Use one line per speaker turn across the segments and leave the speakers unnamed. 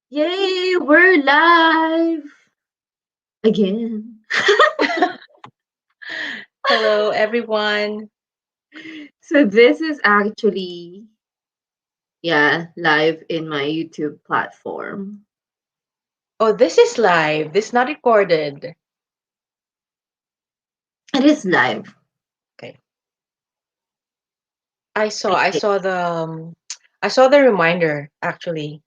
Yay, we're live again.
Hello, everyone.
So this is actually live in my YouTube platform.
Oh, this is live. This is not recorded.
It is live.
Okay. I saw.
I
I
think.
saw the. I saw the reminder. Actually,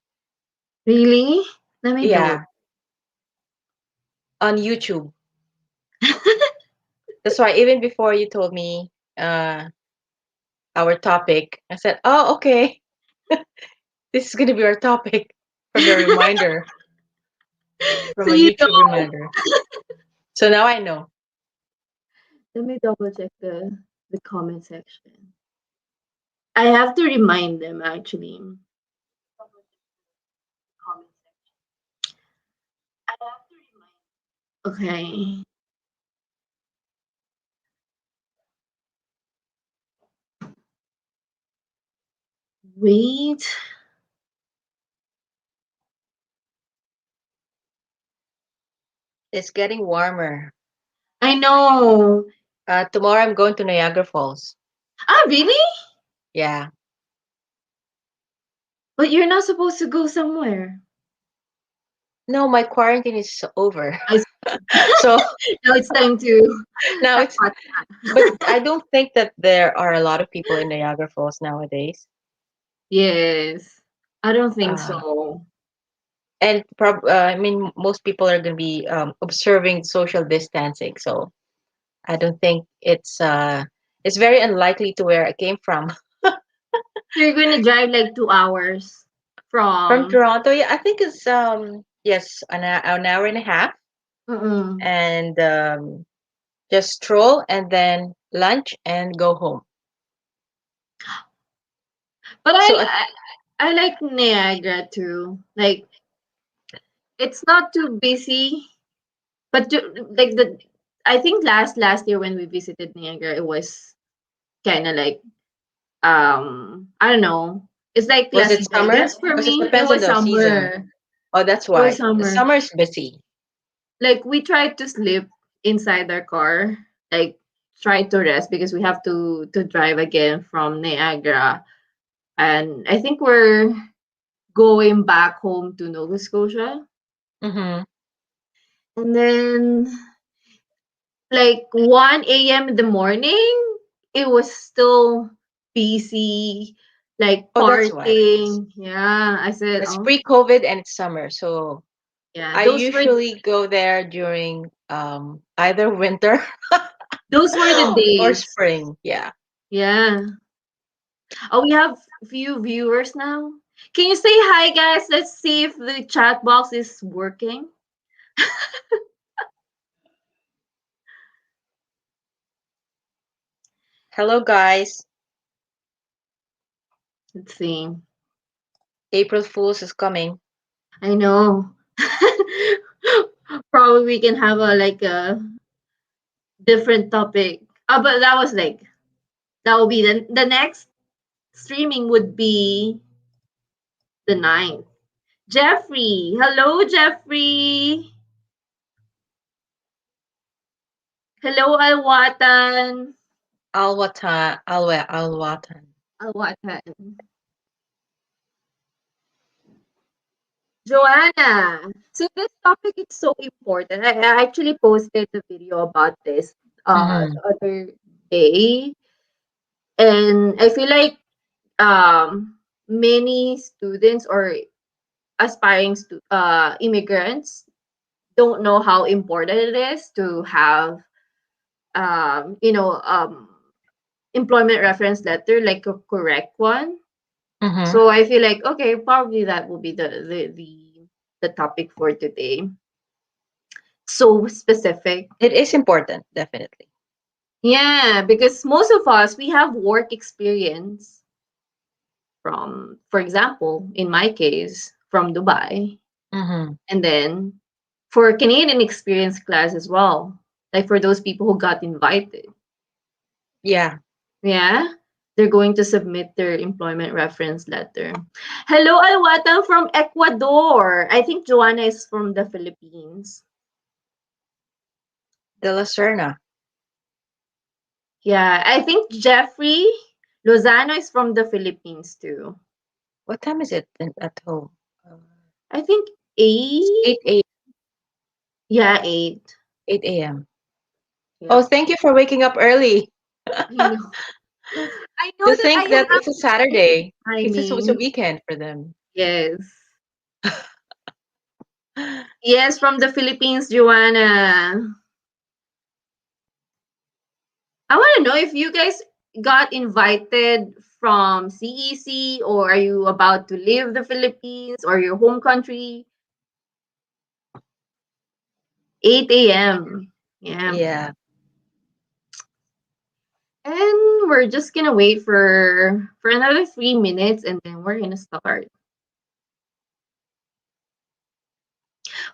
Really? Let me double.
yeah, on YouTube. That's why even before you told me our topic, I said, "Oh, okay. This is gonna be our topic from the reminder
So
from a
you
YouTube
know.
reminder." So now I know.
Let me double check the comment section. I have to remind them actually. Comment section. I have to remind. Okay. Wait.
It's getting warmer.
I know.
Tomorrow I'm going to Niagara Falls.
Ah, really?
Yeah.
But you're not supposed to go somewhere.
No, my quarantine is over.
I see.
So
Now it's time to
now
have
it's.
fun.
But I don't think that there are a lot of people in Niagara Falls nowadays.
Yes. I don't think
Uh,
so.
and I mean, most people are going to be observing social distancing. So I don't think it's very unlikely to where I came from.
So you're gonna drive like 2 hours
From
from.
Toronto, yeah, I think it's yes, an hour and a half,
Mm-mm.
and just stroll and then lunch and go home.
But
So
I like Niagara too. Like it's not too busy, but like the I think last year when we visited Niagara, it was kind of like I don't know. It's like
was
Las
it summer?
Vegas for
Because it
me. It
depends on
was
the season.
summer.
Oh, that's
It was
why the
summer.
summer is busy.
Like we tried to sleep inside our car, like try to rest because we have to drive again from Niagara, and I think we're going back home to Nova Scotia,
Mm-hmm.
and then like 1 a.m. in the morning, it was still busy, like
Oh, that's why.
partying. Yeah, I said,
It's
oh
pre-COVID and it's summer, so
yeah,
I usually go there during either winter
those were the
or
days.
spring. Yeah.
Yeah. Oh, we have few viewers now. Can you say hi, guys? Let's see if the chat box is working.
Hello, guys.
Let's see.
April Fools is coming.
I know. Probably we can have a like a different topic. But that was like that will be the next streaming would be the ninth. Jeffrey, hello, Jeffrey. Hello, Alwatan.
Alwatan.
Alwatan. Joanna, so this topic is so important. I actually posted the video about this
Mm-hmm.
the other day, and I feel like many students or aspiring immigrants don't know how important it is to have um you know um employment reference letter, like a correct one.
Mm-hmm.
So I feel like okay, probably that will be the topic for today. So specific.
It is important, definitely.
Yeah, because most of us we have work experience from, for example, in my case, from Dubai,
Mm-hmm.
and then for Canadian experience class as well, like for those people who got invited.
Yeah.
Yeah. they're going to submit their employment reference letter. Hello, Alwata from Ecuador. I think Joanna is from the Philippines.
De La Serna.
Yeah, I think Jeffrey Lozano is from the Philippines too.
What time is it at home?
I think
It's
8.
8
Yeah, 8.
8 a.m. Oh,
Yep.
thank you for waking up early.
I know. I know
To
that I
think that
have
it's a Saturday. It's just was a
timing.
weekend for them.
Yes. Yes, from the Philippines, Joanna. I want to know if you guys got invited from CEC, or are you about to leave the Philippines or your home country? 8 a.m. Yeah.
Yeah.
And we're just gonna wait for another 3 minutes and then we're gonna start.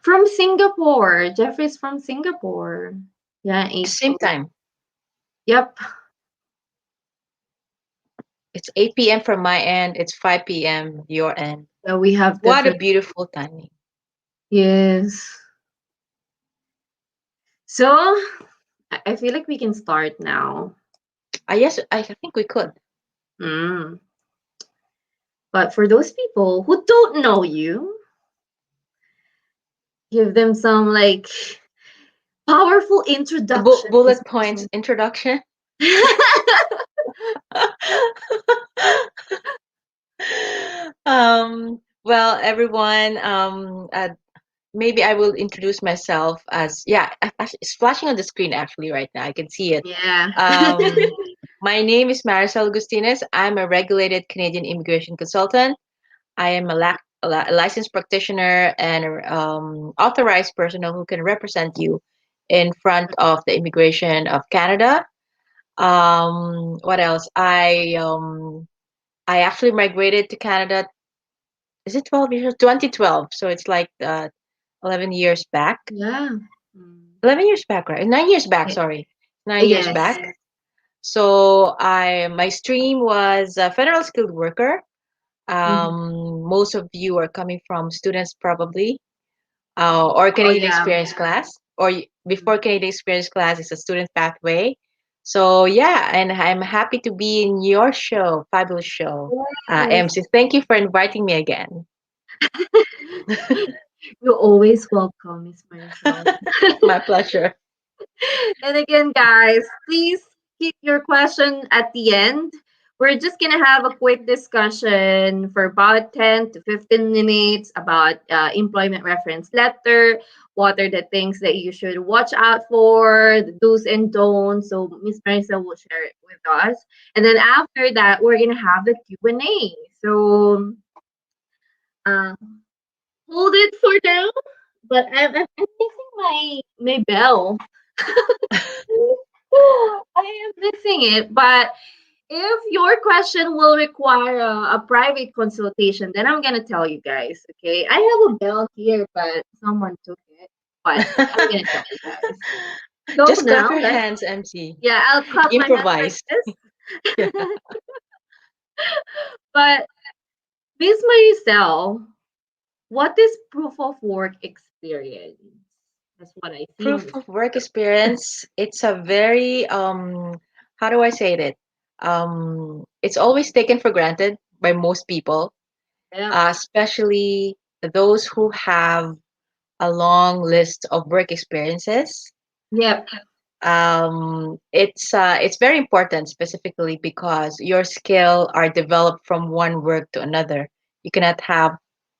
From Singapore. Jeffrey's from Singapore. Yeah, 8.
Same time.
Yep.
It's 8 p.m. from my end. It's 5 p.m. your end.
So we have
What a
different.
beautiful timing.
Yes. So I feel like we can start now.
Yes, I think we could.
Mm. But for those people who don't know you, give them some like powerful
A
introduction.
bullet points introduction. Well, everyone, maybe I will introduce myself as, yeah, it's flashing on the screen actually right now. I can see it.
Yeah.
Um, my name is Maricel Agustines. I'm a regulated Canadian immigration consultant. I am a licensed practitioner and authorized personnel who can represent you in front of the immigration of Canada. What else? I actually migrated to Canada. Is it 12 years? 2012. So it's like 11 years back.
Yeah. Mm.
11 years back, right? 9 years back,
Y-
sorry. 9 years
Yes.
back. So my stream was a federal skilled worker.
Mhm.
Most of you are coming from students probably, or
Oh
Canadian
yeah.
experience class, or
Mm.
before Canadian experience class is a student pathway. So yeah, and I'm happy to be in your show, fabulous show,
Yes.
MC. Thank you for inviting me again.
You're always welcome, Miss Marisol.
My pleasure.
And again, guys, please keep your question at the end. We're just gonna have a quick discussion for about 10 to 15 minutes about employment reference letter. What are the things that you should watch out for, the do's and don'ts. So Miss Marisa will share it with us, and then after that, we're gonna have the Q&A. So uh, hold it for now. But I'm missing my bell. I am missing it, but if your question will require a private consultation, then I'm gonna tell you guys. Okay, I have a bell here, but someone took it. But I'm gonna tell you guys. So
Just clap
now
your
let's.
hands, MC.
Yeah, I'll clap my hands like
Improvise.
this.
Yeah.
But Miss Maricel, what is proof of work experience? That's what I see on
Proof
the
of work experience, it's a very how do I say it? It's always taken for granted by most people,
screen.
especially those who have a long list of work experiences.
Yep.
It's very important specifically because your skill are developed from one work to another. You cannot have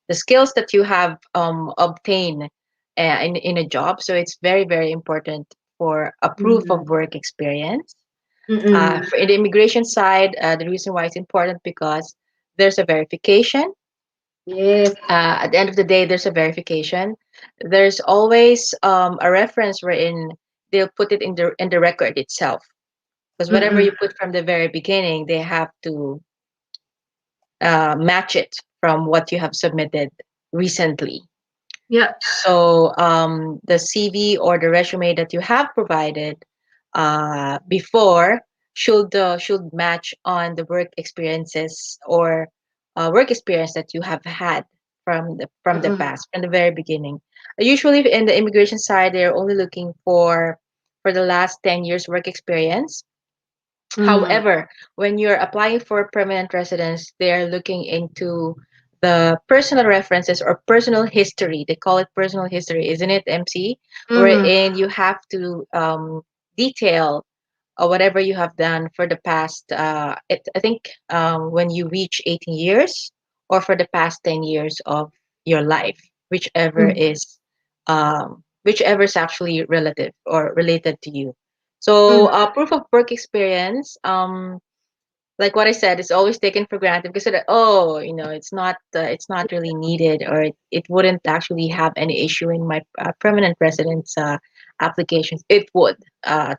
the skills that you have obtained in a job. So it's very important for a proof of
Mm-mm.
work experience.
Mm-mm.
For in the immigration side, the reason why it's important because there's a verification.
Yes.
At the end of the day, there's a verification. There's always a reference wherein they'll put it in the record itself. Because whatever
Mm-mm.
you put from the very beginning, they have to match it from what you have submitted recently.
Yep.
So the CV or the resume that you have provided before should match on the work experiences or work experience that you have had from the
Mm-mm.
past, from the very beginning. Usually in the immigration side, they're only looking for the last 10 years work experience.
Mm-hmm.
However, when you're applying for permanent residence, they're looking into the personal references or personal history. They call it personal history, isn't it, MC?
Mm-hmm.
Wherein you have to detail whatever you have done for the past, I think when you reach 18 years or for the past 10 years of your life, whichever is actually relative or related to you. So,
Mm-hmm.
proof of work experience, like what I said, it's always taken for granted because oh, it's not really needed, or it wouldn't actually have any issue in my permanent residence applications. It would.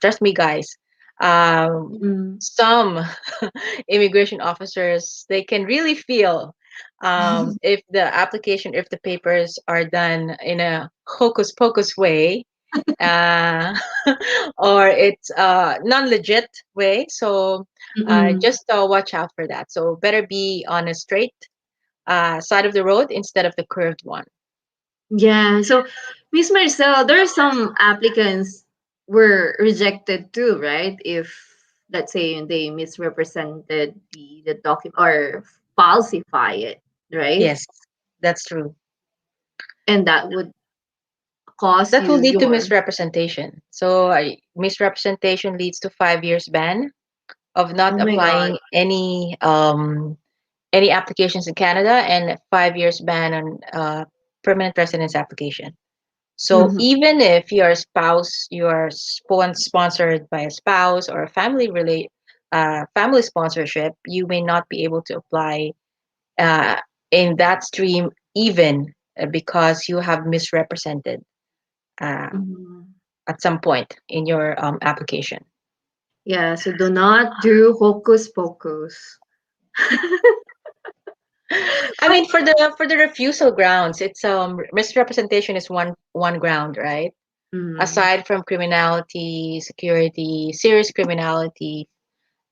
Trust me, guys. Um,
Mm-hmm.
some immigration officers, they can really feel if the application, if the papers are done in a hocus pocus way, uh, or it's non-legit way. So
Mm-mm.
just watch out for that. So better be on a straight side of the road instead of the curved one.
Yeah. So, Miss Marcel, there are some applicants were rejected too, right? If let's say they misrepresented the document or falsify it, right?
Yes, that's true.
And that would cost
That
you
will lead to
your
misrepresentation. So misrepresentation leads to 5 years ban of not
oh my god.
applying any applications in Canada, and 5 years ban on permanent residence application. So
Mm-hmm.
even if your spouse, you are sponsored by a spouse or a family sponsorship, you may not be able to apply uh, in that stream, even because you have misrepresented uh,
Mm-hmm.
at some point in your application.
Yeah, so do not do hocus pocus.
I
But
mean, for the refusal grounds, it's misrepresentation is one ground, right?
mm,
Aside from criminality, security, serious criminality,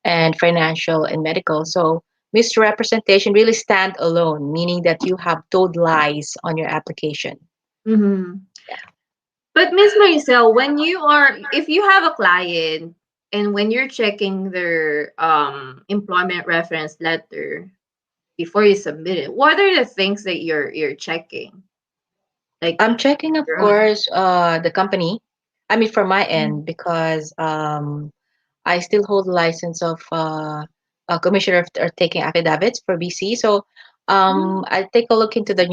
and financial and medical. So misrepresentation really stand alone, meaning that you have told lies on your application.
mhm.
Yeah.
But Miss Maricel, when you are if you have a client and when you're checking their employment reference letter before you submit it, what are the things that you're checking? Like
I'm checking, of
your own.
course, the company. I mean, from my
Mm,
end, because I still hold the license of a commissioner of or taking affidavits for BC. So
mm,
I take a look into the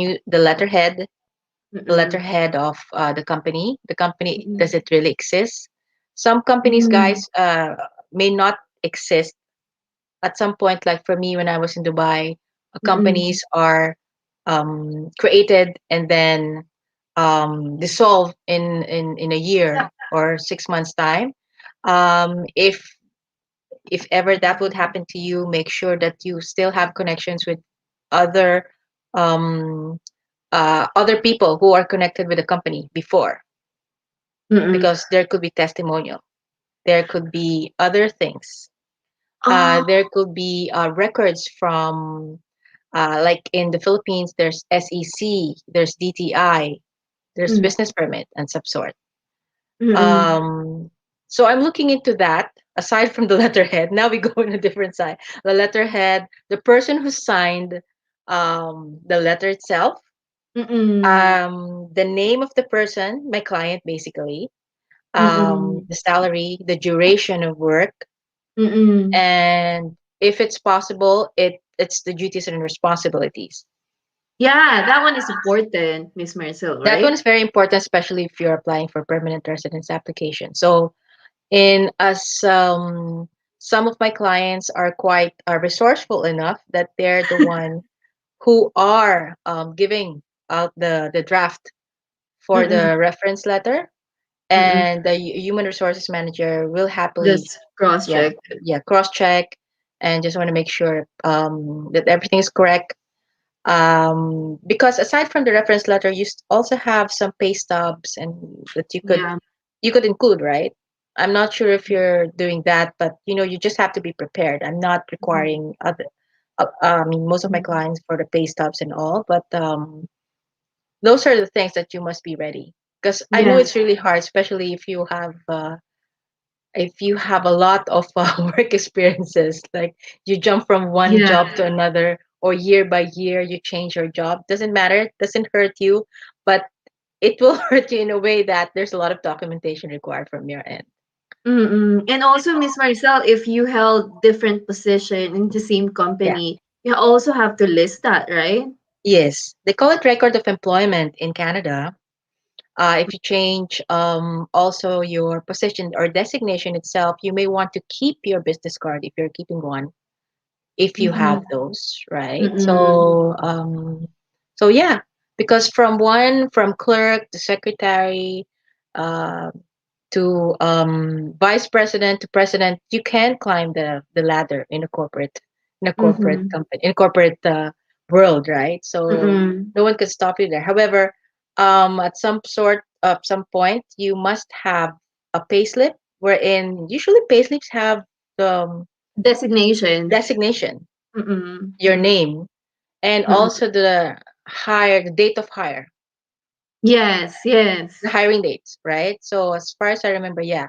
mm-mm,
letterhead of the company. The company,
mm-mm,
does it really exist? Some companies,
mm,
guys, may not exist at some point. Like for me, when I was in Dubai,
mm-mm,
companies are created and then dissolved in a year or 6 months time. If ever that would happen to you, make sure that you still have connections with other um, other people who are connected with the company before,
mm-mm.
because there could be testimonial, there could be other things,
Oh,
there could be records from like in the Philippines, there's SEC, there's DTI, there's
mm,
business permit and some sort.
mm-mm,
Um, so I'm looking into that. Aside from the letterhead, now we go on a different side. The letterhead, the person who signed the letter itself,
mm-mm,
the name of the person, my client basically,
mm-mm,
the salary, the duration of work,
mm-mm.
and if it's possible, it's the duties and responsibilities.
Yeah, that one is important, Miss Maricel,
That one
right?
is very important, especially if you're applying for permanent residence application. So in as some of my clients are quite resourceful enough that they're the one who are giving out the draft for
Mm-mm,
the reference letter,
mm-mm.
and the human resources manager will happily,
Just cross
yeah,
check.
yeah, cross check and just want to make sure that everything is correct. Because aside from the reference letter, you also have some pay stubs and that you could
Yeah.
you could include, right? I'm not sure if you're doing that, but you just have to be prepared. I'm not
Mhm.
requiring other. I mean, most of my
Mhm.
clients for the pay stubs and all, but those are the things that you must be ready. Because I know
Yeah.
it's really hard, especially if you have a lot of work experiences. Like you jump from one
Yeah.
job to another, or year by year you change your job. Doesn't matter. It doesn't hurt you, but it will hurt you in a way that there's a lot of documentation required from your end.
Mm-mm. And also, Miss Marcel, if you held different position in the same
Yeah.
company, you also have to list that, right?
Yes, they call it record of employment in Canada. If you change also your position or designation itself, you may want to keep your business card if you're keeping one, if you have
Mm-hmm.
those, right?
Mm-mm.
So yeah, because from clerk to secretary, uh, to vice president to president, you can climb the ladder in a corporate
Mm-hmm.
company, in corporate world, right? So
Mm-mm.
no one can stop you there. However, at some point you must have a payslip, wherein usually payslips have the
Designation.
designation,
Mm-mm.
your name, and
Mm-mm.
also the date of hire,
Yes, yes.
the hiring dates, right? So as far as I remember, yeah,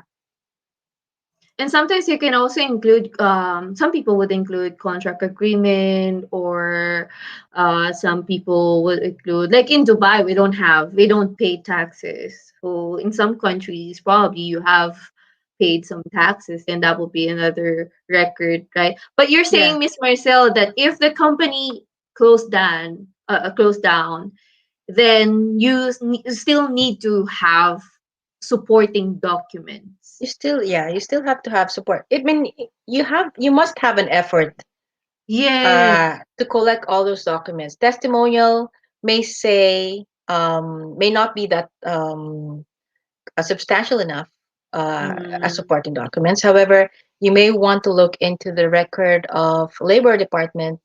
And sometimes you can also include, some people would include contract agreement, or some people would include, like in Dubai, we don't pay taxes. So in some countries, probably you have paid some taxes, and that will be another record, right? But you're
yeah,
saying, Miss Marcel, that if the company closed down, then you still need to have supporting documents.
you still have to have support. I mean, you must have an effort
Yes.
to collect all those documents. Testimonial may not be that substantial enough as
Mm,
supporting documents. However, you may want to look into the record of labor department,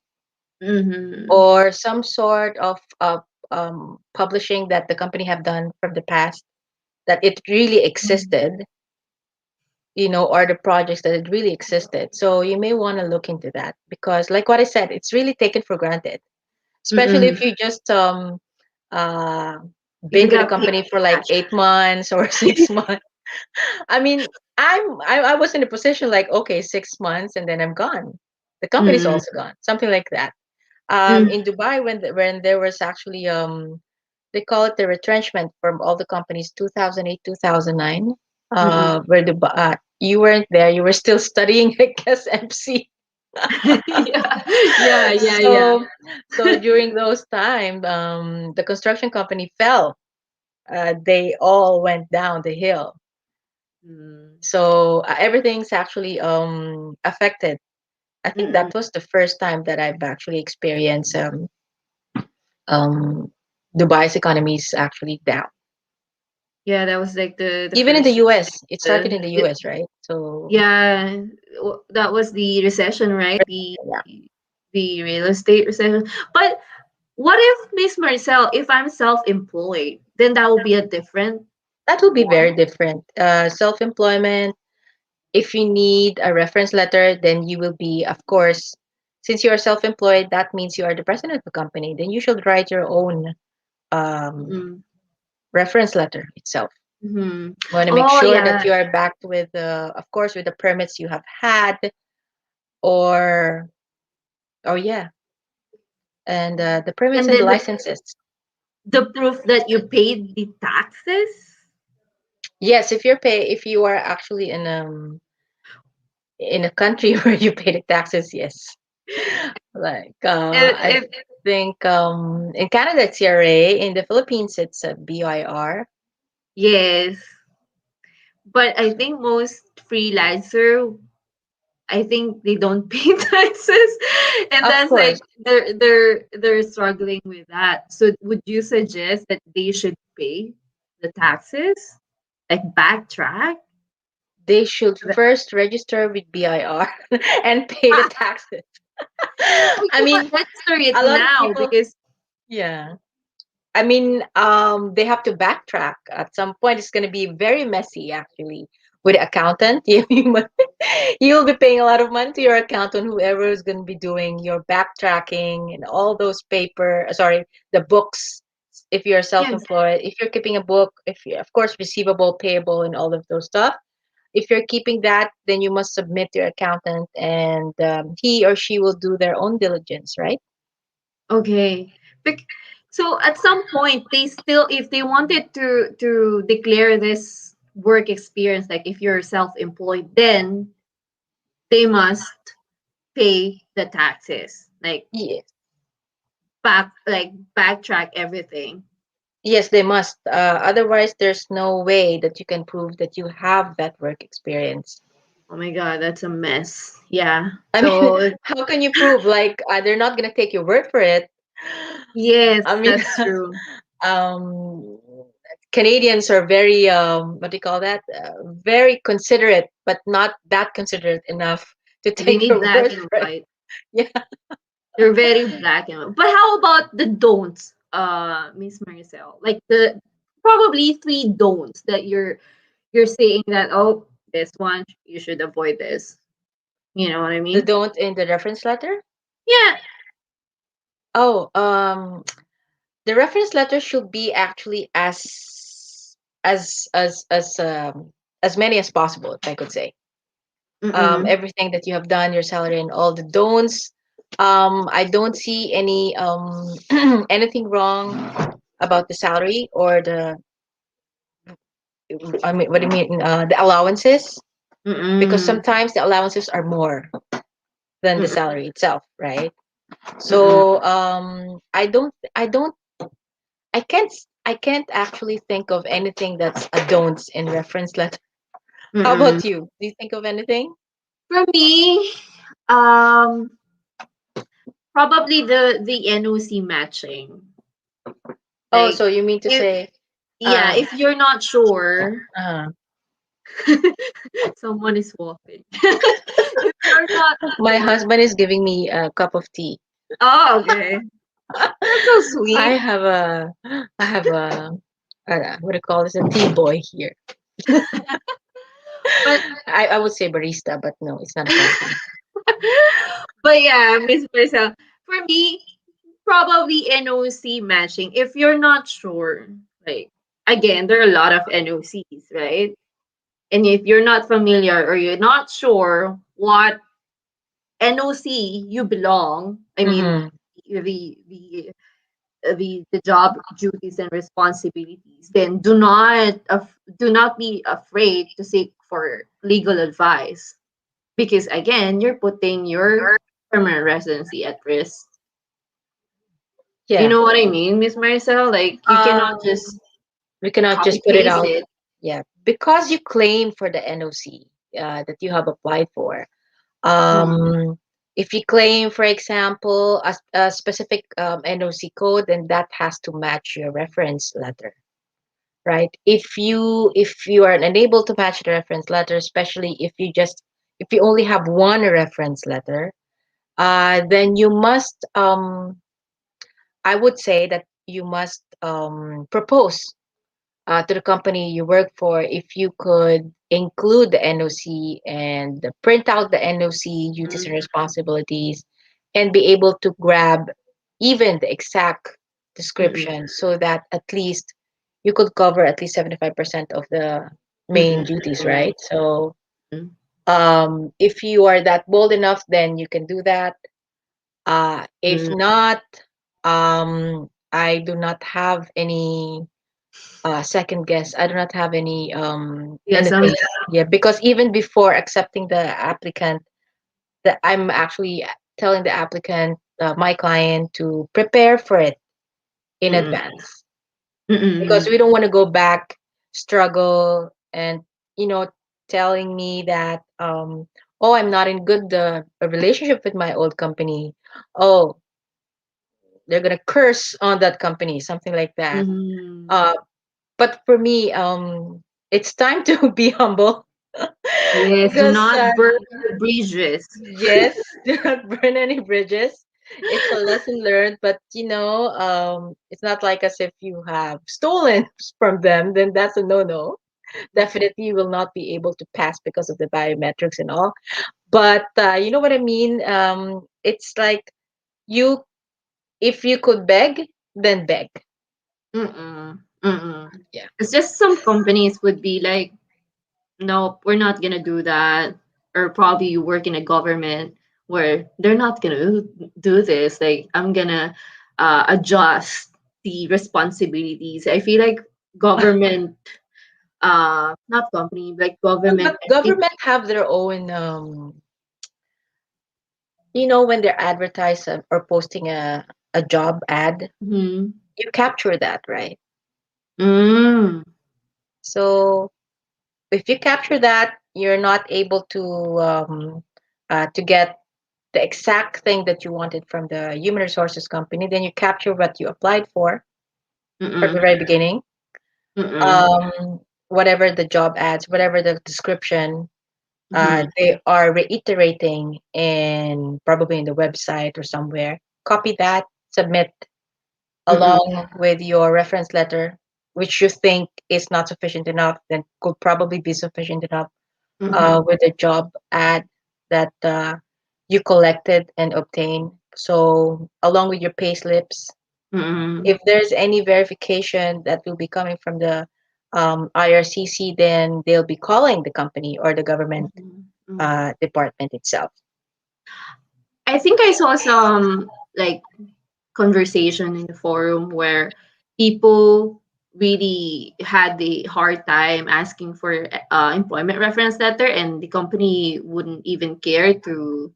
mhm,
or some sort of publishing that the company have done from the past, that it really
mhm,
existed, or the projects that it really existed. So you may want to look into that, because like what I said, it's really taken for granted, especially if
mm.
you just uh
If you
been with the
got paid
company for like
cash.
8 months or 6 months. I mean, I was in a position like, okay, 6 months and then I'm gone. The company's
Mm,
also gone, something like that.
mm,
In Dubai, when there was actually they call it the retrenchment from all the companies, 2008, 2009,
mm.
where you weren't there, you were still studying, I guess, MC.
Yeah, yeah, yeah, yeah.
so so during those time, the construction company fell. They all went down the hill.
Mm,
So everything's actually affected. I think
mm.
that was the first time that I've actually experienced um, Dubai's economy is actually down.
Yeah, that was like the
Even in the
first
U.S., it started
uh,
in the
it,
U.S., right? So
yeah, that was the recession, right?
yeah,
The real estate recession. But what if, Miss Marcel, if I'm self-employed, then that will be a different
that will be
one.
very different. Self-employment. If you need a reference letter, then you will be, of course, since you are self-employed, that means you are the president of the company. Then you should write your own um,
Mm-mm.
reference letter itself.
Mhm.
You want to make
Oh,
sure that
yeah.
you are backed with, of course, with the permits you have had, or oh yeah, and the permits
And
and the
then
licenses.
the proof that you paid the taxes.
Yes, if you are actually in a country where you pay the taxes, yes. Like I
If
think in Canada it's CRA, in the Philippines it's a BIR.
yes, but I think most freelancer, I think they don't pay taxes, and
Of
that's like
course,
they're struggling with that. So would you suggest that they should pay the taxes, like backtrack?
they should first register with BIR and pay the taxes.
We
I
cannot
mean,
register it
a lot of
now
people,
because
yeah. I mean, they have to backtrack at some point. It's going to be very messy, actually. with the accountant. You'll be paying a lot of money to your accountant, whoever is going to be doing your backtracking and all those sorry, the books. If you're
Yes.
self-employed, if you're keeping a book, if you, of course, receivable, payable, and all of those stuff. If you're keeping that, then you must submit to your accountant, and he or she will do their own diligence, right?
Okay. Bec- So at some point, they still, if they wanted to declare this work experience, like if you're self-employed, then they must pay the taxes,
Yes,
backtrack everything.
yes, they must. Otherwise, there's no way that you can prove that you have that work experience.
Oh my God, that's a mess. Yeah.
I mean,
So
how can you prove? Like, they're not gonna take your word for it.
yes,
I mean,
that's true.
um, Canadians are very what do you call that? Very considerate, but not that considerate enough to
They
take
need
your
black
word
and
for it.
white.
Yeah.
They're very black and white. But how about the don'ts, Miss Maricel? Like the probably three don'ts that you're saying that, oh, this one you should avoid this. You know what I
The
mean?
don't in the reference letter.
Yeah.
Oh, the reference letter should be actually as as as um as many as possible, if I could say.
Mm-mm.
Everything that you have done, your salary, and all the don'ts. I don't see any anything wrong about the salary or the, I mean, what do you mean, the allowances? Because
Mm-mm.
sometimes the allowances are more than the
Mm-mm.
salary itself, right?
Mm-mm.
So I can't actually think of anything that's a don'ts in reference letter. How
Mm-mm.
about you? Do you think of anything?
For me, um, probably the NOC matching.
Oh,
Like
so you mean to
if
say,
yeah,
uh,
if you're not sure,
uh
someone is walking. If you're not
my
sure,
husband is giving me a cup of tea.
oh okay, that's so sweet.
I have what do you call this? A tea boy here.
But
I would say barista, but no, it's not a coffee.
but yeah, Miss Marcel, for me, probably NOC matching. If you're not sure, like again, there are a lot of NOCs, right? And if you're not familiar or you're not sure what NOC you belong, I mean
Mm-hmm.
the job duties and responsibilities, then do not be afraid to seek for legal advice because again, you're putting your permanent residency at risk. You
Yeah.
know what I mean, Miss Maricel? Like you cannot
Um,
just
we cannot
copy
just put it
paste
out.
it.
Yeah, because you claim for the NOC that you have applied for.
Mm-mm,
If you claim, for example, a specific NOC code, then that has to match your reference letter, right? If you are unable to match the reference letter, especially if you only have one reference letter, then you must I would say that you must propose to the company you work for if you could include the NOC and print out the NOC duties and responsibilities and be able to grab even the exact
mm-mm,
description so that at least you could cover at least 75% of the main
mm-mm,
duties,
right.
right? So if you are that bold enough, then you can do that. If
Mm-mm.
not, I do not have any second guess. I do not have any
Yeah, some
anything. Yeah, because even before accepting the applicant, that I'm actually telling the applicant, my client, to prepare for it in
mm-mm,
advance because
mm-mm,
we don't want to go back, struggle, and you know, telling me that oh, I'm not in good a relationship with my old company. Oh, they're gonna curse on that company, something like that.
mm-hmm.
Uh, but for me, it's time to be humble
Yes, do
because
not burn the bridges.
yes, do not burn any bridges. It's a lesson learned, but it's not like as if you have stolen from them, then that's a no-no. definitely you will not be able to pass because of the biometrics and all. But you know what I mean? It's like you, if you could beg, then beg.
Mm-mm. Mm-mm.
Yeah.
It's just some companies would be like, nope, we're not gonna do that. Or probably you work in a government where they're not gonna do this. Like, I'm gonna adjust the responsibilities. I feel like government, not company, like government
But government have their own, when they're advertising or posting a job ad,
Mhm.
you capture that, right?
Mm.
So if you capture that, you're not able to get the exact thing that you wanted from the human resources company. Then you capture what you applied for from the
Mm-mm.
very beginning.
Mm-mm.
Whatever the job ads, whatever the description,
Mhm.
they are reiterating in probably in the website or somewhere. Copy that, submit
Mm-mm.
along with your reference letter, which you think is not sufficient enough, then could probably be sufficient enough
Mhm.
with the job ad that you collected and obtained. So, along with your pay slips,
Mm-mm.
if there's any verification that will be coming from the IRCC, then they'll be calling the company or the government
Mhm. Mhm.
department itself.
I think I saw some like conversation in the forum where people really had the hard time asking for employment reference letter, and the company wouldn't even care to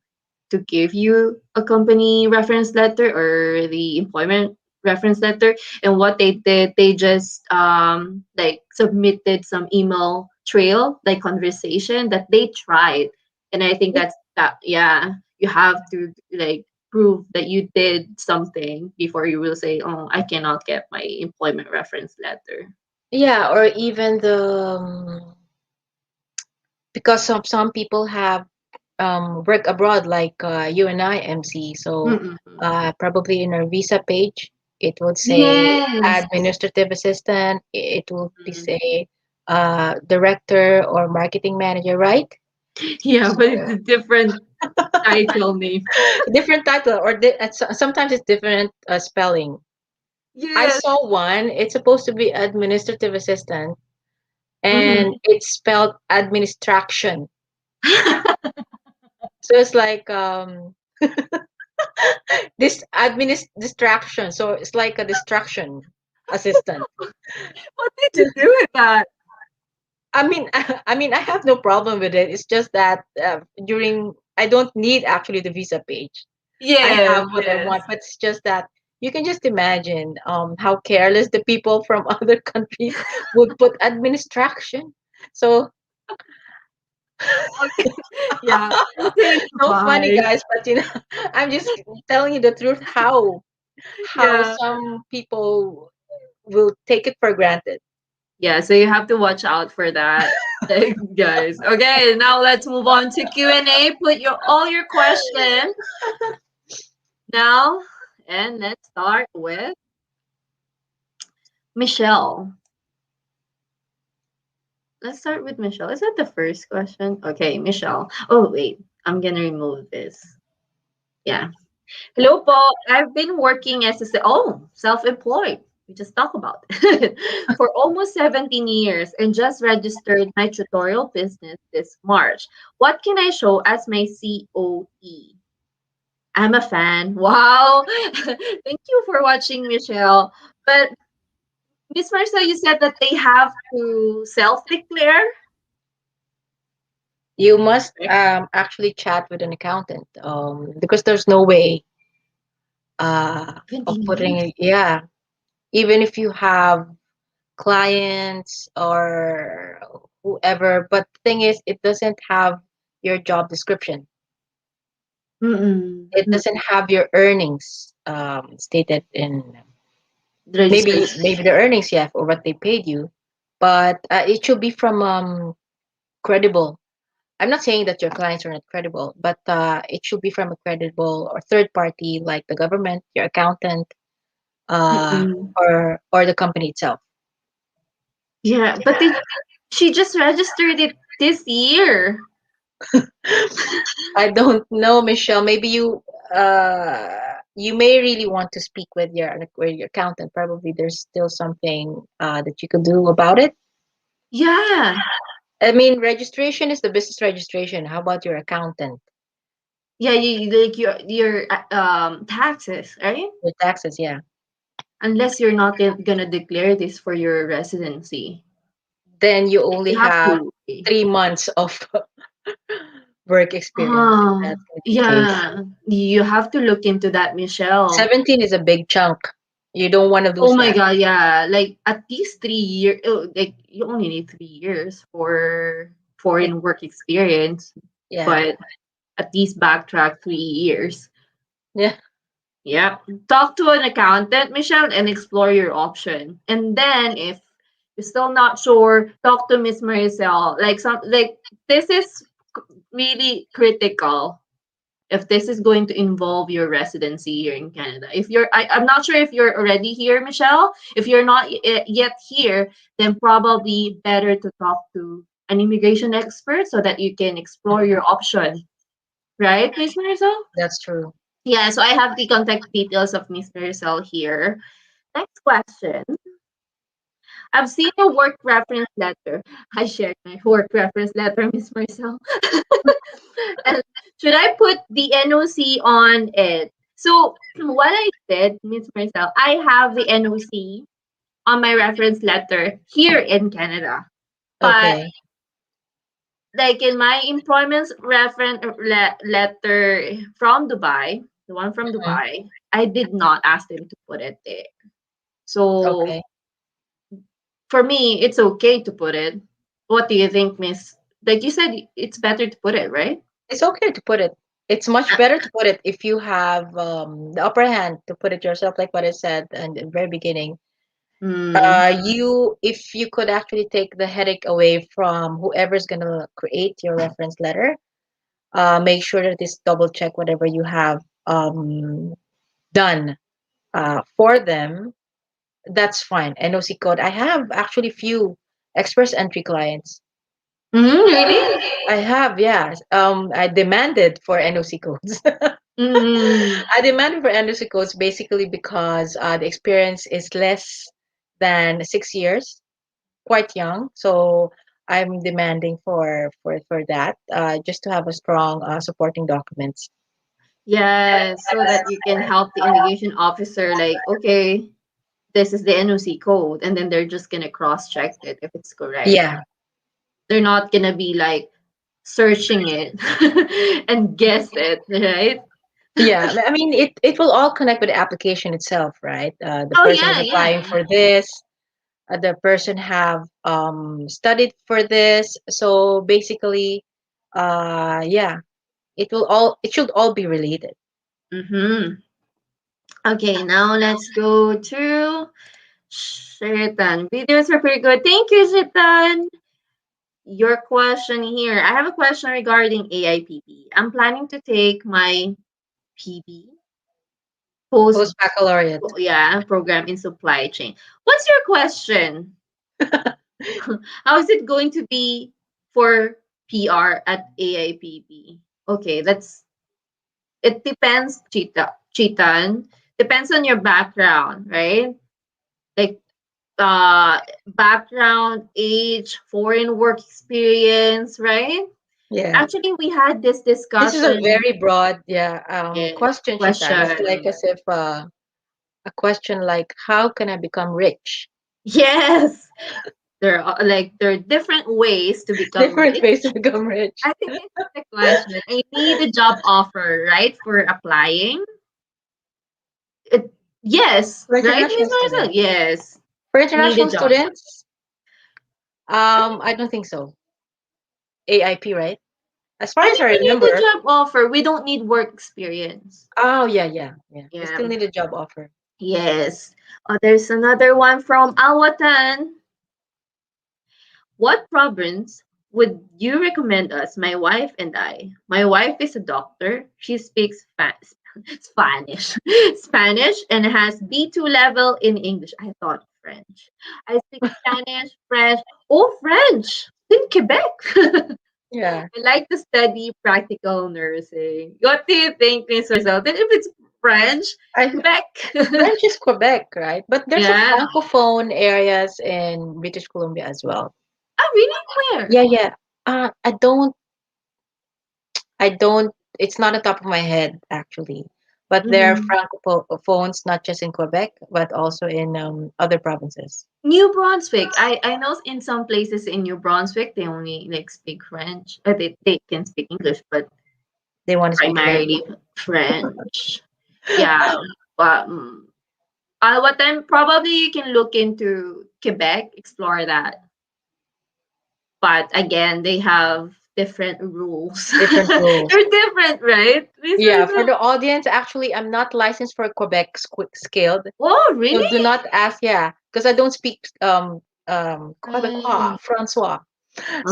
give you a company reference letter or the employment reference letter. And what they did, they just like submitted some email trail, like conversation that they tried. And I think that's that. Yeah, you have to like prove that you did something before you will say, oh, I cannot get my employment reference letter.
Yeah, or even because some people have work abroad like you and I, MC. So
Mm-mm.
probably in our visa page, it would say
Yes.
administrative assistant. It would be
Mm.
say director or marketing manager, right?
Yeah, but it's
So
a different title name.
different title or sometimes it's different spelling. I
Yes.
saw one. It's supposed to be administrative assistant, and
Mm-hmm.
it's spelled administration. So it's like this distraction. So it's like a distraction assistant.
What did you do with that?
I mean, I have no problem with it. It's just that during I don't need actually the visa page. I
Yes,
have what I
yes.
want, but it's just that you can just imagine how careless the people from other countries would put administration. So
Okay. Yeah. Okay,
so funny,
bye.
guys. But I'm just telling you the truth. How
Yeah.
some people will take it for granted.
Yeah, so you have to watch out for that. Like, guys. Okay, now let's move on to Q&A. Put your all your questions now, and let's start with Michelle. Let's start with Michelle. Is that the first question? Okay, Michelle. Oh, wait. I'm gonna remove this. Yeah. Hello po. I've been working as self-employed. We just talked about it. For almost 17 years and just registered my tutorial business this March. What can I show as my COE? I'm a fan. Wow. Thank you for watching, Michelle. But Miss Marcel, you said that they have to self-declare.
You must
Correct?
actually chat with an accountant because there's no way of
17
putting
years.
it. Yeah, even if you have clients or whoever, but the thing is, it doesn't have your job description.
Mm-mm.
It
Mm.
doesn't have your earnings stated in
Registered.
maybe the earnings you have or what they paid you, but it should be from credible. I'm not saying that your clients are not credible, but it should be from a credible or third party like the government, your accountant,
Mm-mm.
or the company itself.
Yeah, but they. She just registered it this year.
I don't know, Michelle. Maybe you may really want to speak with your accountant. Probably there's still something that you could do about it.
Yeah.
I mean, registration is the business registration. How about your accountant?
Yeah, like your taxes, right?
Your taxes, yeah.
Unless you're not gonna declare this for your residency.
Then you only
You have
have
to.
3 months of work experience if that's going to be the case.
Yeah. You have to look into that, Michelle.
17 is a big chunk. You don't want to
Oh
lose
my
that.
god, yeah. Like at least 3 years. Like you only need 3 years for
It,
foreign work experience,
yeah.
but at least backtrack 3 years.
Yeah.
Yeah. Talk to an accountant, Michelle, and explore your option. And then if you're still not sure, talk to Miss Maricel. Like this is really critical if this is going to involve your residency here in Canada. If I'm not sure if you're already here, Michelle. If you're not yet here, then probably better to talk to an immigration expert so that you can explore your option. Right, Miss Maricel?
That's true.
Yeah, so I have the contact details of Miss Maricel here. Next question. I've seen a work reference letter. I shared my work reference letter, Miss Maricel. And should I put the NOC on it? So what I did, Miss Maricel, I have the NOC on my reference letter here in Canada. But
Okay.
like in my employment reference letter from Dubai, the one from
Mhm.
Dubai, I did not ask them to put it there. So
Okay.
for me, it's okay to put it. What do you think, Miss? Like you said, it's better to put it, right?
It's okay to put it. It's much
Uh,
better to put it if you have the upper hand to put it yourself, like what I said in the very beginning.
mm,
If you could actually take the headache away from whoever's gonna create your reference letter, make sure that it's double check whatever you have done for them. That's fine. NOC code. I have actually few express entry clients.
really?
I have, yeah. I demanded for NOC codes.
Mm,
I demanded for NOC codes basically because the experience is less than 6 years, quite young. So I'm demanding for that, just to have a strong supporting documents.
yes, so that you can help the immigration officer, like, okay, this is the NOC code, and then they're just gonna cross check it if it's correct.
Yeah,
They're not gonna be like searching it and guess it, right?
yeah. I mean, it will all connect with the application itself, right? The
Oh
person is
yeah,
applying
yeah.
for this. The person have studied for this. So basically, yeah, it should all be related.
Mm-hmm. Okay, now let's go to Shaitan. Videos are pretty good. Thank you, Shaitan. Your question here. I have a question regarding AIPP. I'm planning to take my PB post
Post baccalaureate.
yeah program in supply chain. What's your question? How is it going to be for PR at AIPP? Okay, that's it depends, Chitan. Depends on your background, right? Like background, age, foreign work experience, right?
Yeah.
Actually, we had this
This is a
discussion.
very broad, yeah,
Yeah,
question, Shitan. It's like
question.
as if a question like, how can I become rich?
Yes, there are different ways to become
Different ways to
rich.
become rich.
I think this is the question. I need a job offer, right, for applying. It, yes,
For
right,
international
Miss Marcel?
students.
Yes,
For
I need a
international
job.
students, I don't think so. AIP, right? As far
I
as
think
I
we need a
remember.
job offer. We don't need work experience.
Oh yeah, yeah, yeah. We
Yeah.
still need a job offer.
Yes. There's another one from Awatan. What province would you recommend us, my wife and I? My wife is a doctor. She speaks Spanish, Spanish, and has B2 level in English. I thought French. I speak Spanish, French. Oh, French in Quebec.
Yeah.
I like to study practical nursing. What do you think, Miss Rosel? Then if it's French,
I
Quebec.
French is Quebec, right? But there's a
Yeah.
francophone areas in British Columbia as well.
Ah, really? Where?
Yeah, yeah. I don't. It's not on top of my head actually, but there are
Mm.
francophones not just in Quebec but also in other provinces.
New Brunswick. I know in some places in New Brunswick they only like speak French. They can speak English, but
They want to speak French.
primarily French. Yeah. But what time probably you can look into Quebec, explore that. But again, they have different rules.
Different rules.
They're different, right? Miss
Yeah, for
Rizal?
the audience, actually, I'm not licensed for Quebec skilled,
Oh,
so
really?
do not ask. Yeah, because I don't speak Quebecois,
Mm.
Francois.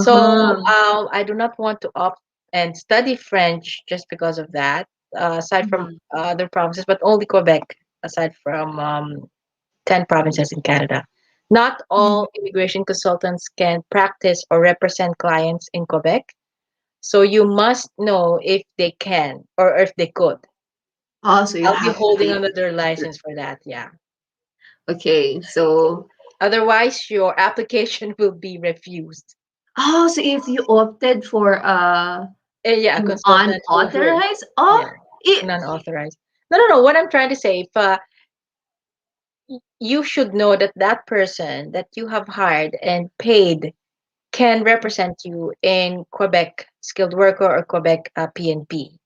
So
Uh-huh.
I do not want to opt and study French just because of that. Aside from
Mhm.
other provinces, but only Quebec. Aside from 10 provinces in Canada, not
Mhm.
all immigration consultants can practice or represent clients in Quebec. So you must know if they can or if they could.
Oh, so you
I'll be
have to
holding
be
another license for that. Yeah.
okay. So
Otherwise, your application will be refused.
so if you opted for
Yeah, a
an
consultant who would.
unauthorized,
Yeah,
it
non-authorized. No, no, no. What I'm trying to say, if you should know that that person that you have hired and paid can represent you in Quebec skilled worker or Quebec PNP.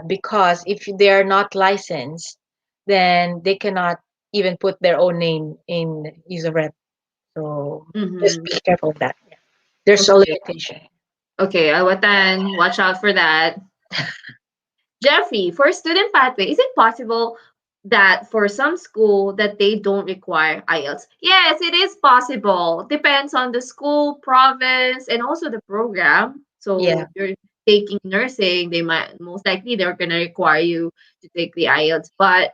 Because if they are not licensed, then they cannot even put their own name in user rep. So just
mm-hmm.
be careful of that. Yeah. There's a
Okay.
limitation.
Okay, I would then watch out for that. Jeffrey, for student pathway, is it possible that for some school that they don't require IELTS? Yes, it is possible. Depends on the school, province, and also the program. So
Yeah.
if you're taking nursing, they might most likely they're gonna require you to take the IELTS. But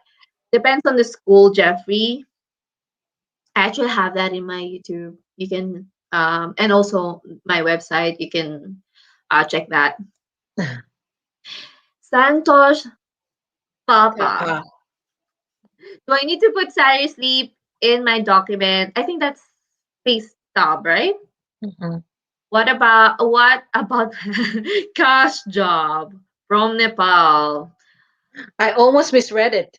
depends on the school, Jeffrey. I actually have that in my YouTube. You can and also my website. You can check that. Santosh Papa.
Uh,
Do I need to put salary slip in my document? I think that's pay stub, right?
mhm.
What about cash job from Nepal?
I almost misread it.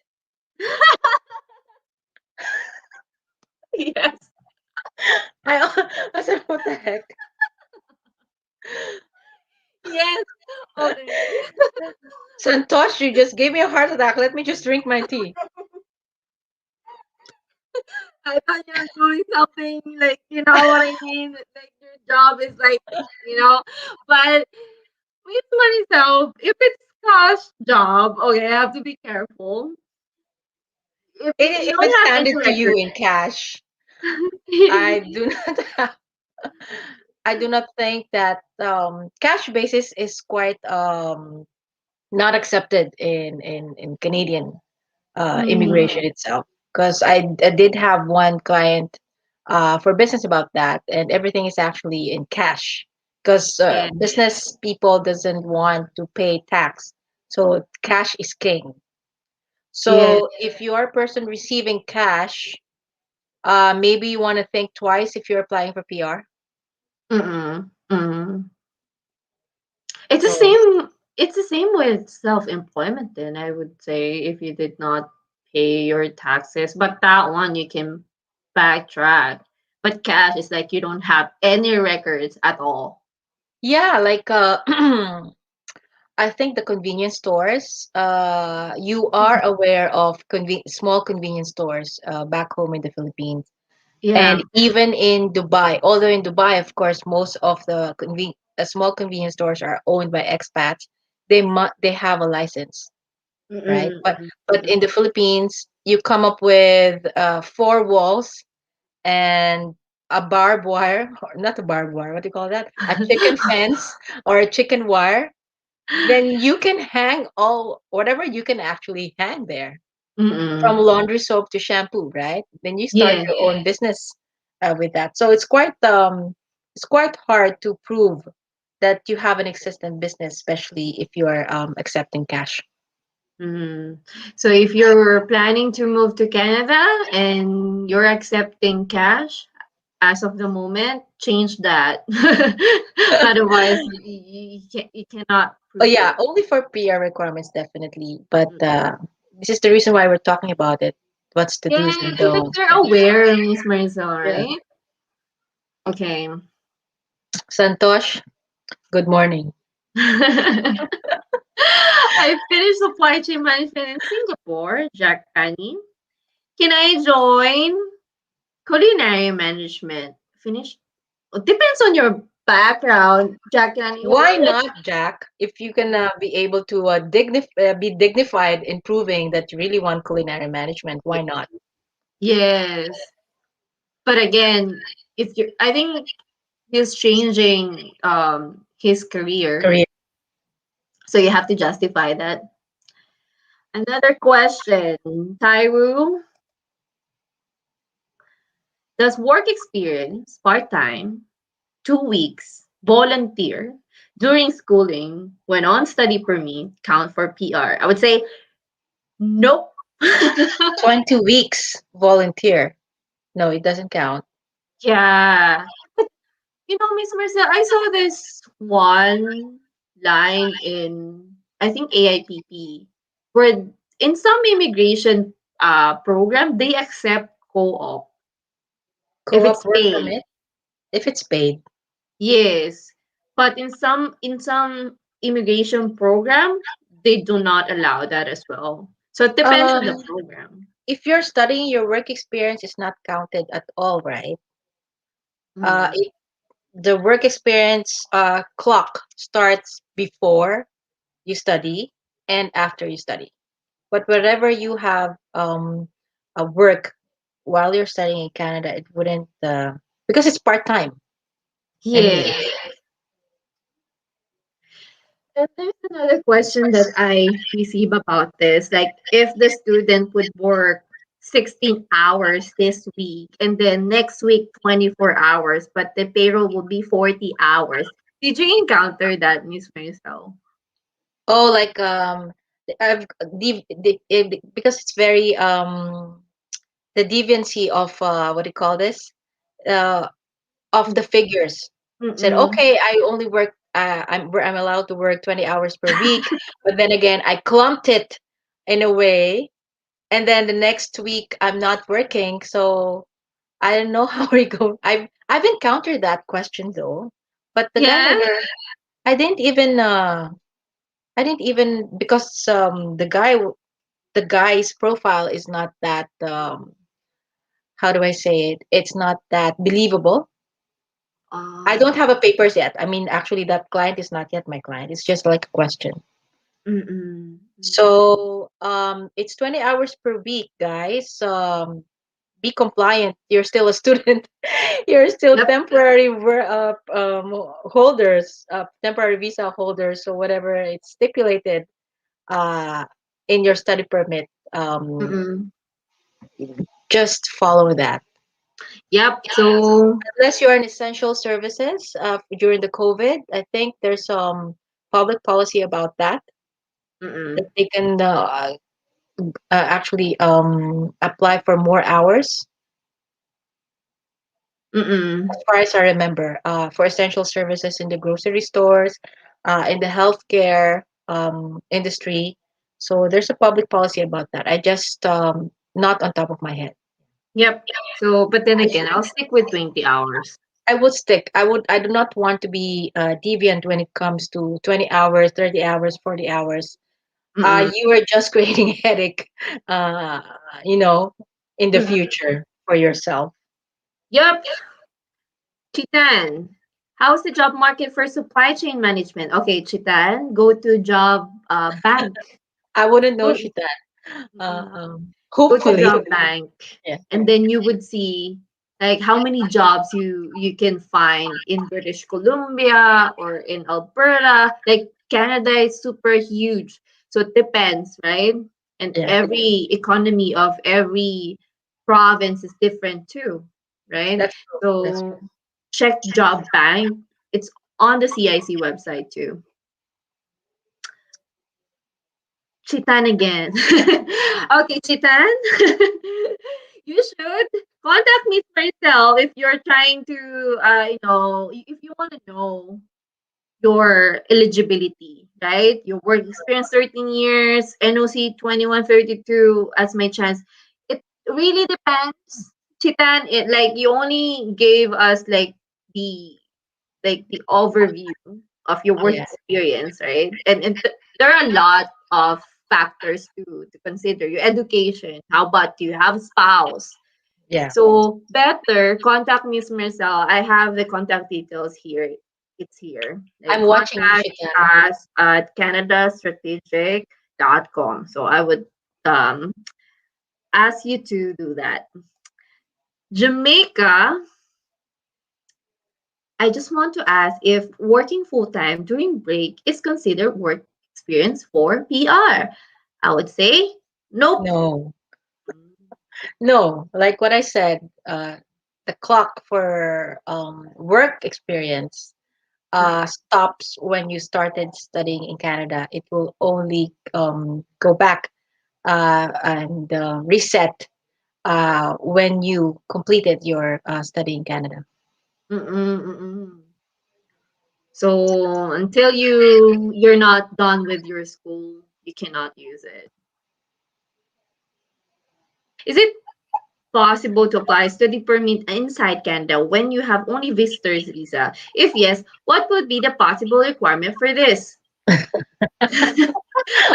Yes.
I said, what the heck?
Yes. Okay.
Santosh, you just gave me a heart attack. Let me just drink my tea.
I thought you were doing something like you know what I mean. Like your job is like but with myself, if it's cash job, okay, I have to be careful. If you
If
don't
it's
have any
handed to you
record.
in cash, I do not have, I do not think that cash basis is quite not accepted in Canadian immigration
Mm,
itself. Because I did have one client for business about that, and everything is actually in cash. Because
yeah,
business people doesn't want to pay tax, so cash is king.
yeah.
So if you are a person receiving cash, maybe you want to think twice if you're applying for PR.
Mm-mm, mm. It's the
So
same. It's the same with self-employment. Then I would say if you did not pay your taxes, but that one you can backtrack. But cash is like you don't have any records at all.
yeah, like I think the convenience stores, you are aware of small convenience stores back home in the Philippines
Yeah.
and even in Dubai. Although in Dubai, of course, most of the small convenience stores are owned by expats. They have a license, right?
Mm-mm,
But
mm-mm.
in the Philippines, you come up with four walls and a barbed wire, or not a barbed wire, what do you call that? A chicken fence or a chicken wire, then you can hang all whatever you can actually hang there. from
Mm-mm.
laundry soap to shampoo, right? Then you start
Yes.
your own business with that. So it's quite hard to prove that you have an existing business, especially if you are accepting cash.
Mm. So if you're planning to move to Canada and you're accepting cash as of the moment, change that. Otherwise, you cannot
Oh
prove
yeah,
it.
only for PR requirements, definitely. But
Mm-mm.
this is the reason why we're talking about it. What's the
Yeah,
do's and
so that
don'ts?
you're aware, Miss Maricel,
Yeah.
right? Okay.
Santosh, good morning.
I finished supply chain management in Singapore, Jack Kani. Can I join culinary management? Finish. Depends on your background, Jack Kani.
Why not, Jack? If you can be able to be dignified in proving that you really want culinary management, why not?
Yes. But again, if you I think he's changing his career.
Career.
So you have to justify that. Another question, Tyru, does work experience part-time, 2 weeks, volunteer during schooling when on study permit count for PR? I would say nope.
20 weeks volunteer. No, it doesn't count.
Yeah. You know, Miss Marcel, I saw this one line in, I think, AIPP, where in some immigration program, they accept co-op if
Co-op
it's
work
paid.
permit if it's paid.
Yes. But in some immigration program, they do not allow that as well. So it depends on the
Um,
program.
if you're studying, your work experience is not counted at all, right?
Mm.
It, the work experience clock starts before you study and after you study. But wherever you have a work while you're studying in Canada, it wouldn't because it's part time anyway.
Yes. And there's another question that I receive about this. Like, if the student would work 16 hours this week and then next week 24 hours, but the payroll will be 40 hours. Did you encounter that, Miss Marisol?
Oh, like I've because it's very the deviancy of what do you call this? Uh, of the figures. Said,
Mm-mm.
okay, I only work. I'm allowed to work 20 hours per week, but then again, I clumped it in a way, and then the next week I'm not working, so I don't know how we go. I've encountered that question though, but the guy
Yeah?
never. I didn't even. I didn't even because the guy's profile is not that. How do I say it? It's not that believable. I don't
Oh.
have a papers yet. I mean, actually, that client is not yet my client. It's just like a question.
Mm-mm.
So, it's 20 hours per week, guys. Be compliant. You're still a student. You're still
Yep.
temporary holders, temporary visa holders, so whatever it's stipulated uh, in your study permit,
Mm-mm.
just follow that.
Yep. So,
Unless you're in essential services during the COVID, I think there's some public policy about that that
mm-mm.
they can actually apply for more hours.
Mm-mm.
As far as I remember, for essential services in the grocery stores, in the healthcare industry. So there's a public policy about that. I just not on top of my head.
Yep. So, but then again, I'll stick with 20 hours.
I would stick. I would. I do not want to be deviant when it comes to 20 hours, 30 hours, 40 hours.
Mm-mm.
You are just creating a headache, uh, you know, in the
Mm-mm.
future for yourself.
Yep. Chitan, how's the job market for supply chain management? Okay, Chitan, go to job bank.
I wouldn't know
Go,
shit that.
mm-mm. Go to
Hopefully,
job bank,
yeah.
and then you would see like how many jobs you can find in British Columbia or in Alberta. Like Canada is super huge, so it depends, right? and
Yeah,
every economy of every province is different too, right?
that's true. That's
So
true.
check Job Bank. It's on the CIC website too. Chitan again. Okay, Chitan. You should contact Miss Marcel if you're trying to, if you want to know your eligibility, right? Your work experience 13 years, NOC 2132 as my chance. It really depends, Chitan. It like you only gave us the the overview of your work
Yeah,
experience, right? And there are a lot of factors to consider. Your education. How about you have a spouse?
yeah.
So better contact Miss Marcel. I have the contact details here. It's here. Like
I'm watching you,
contact
Shitan.
us at canadastrategic.com. So I would um ask you to do that. Jamaica, I just want to ask if working full time during break is considered work experience for PR. I would say nope.
No, no. Like what I said, the clock for work experience stops when you started studying in Canada. It will only go back and reset when you completed your study in Canada.
Mm-mm, mm-mm. So until you're not done with your school, you cannot use it. Is it possible to apply study permit inside Canada when you have only visitors visa? If yes, what would be the possible requirement for this?
All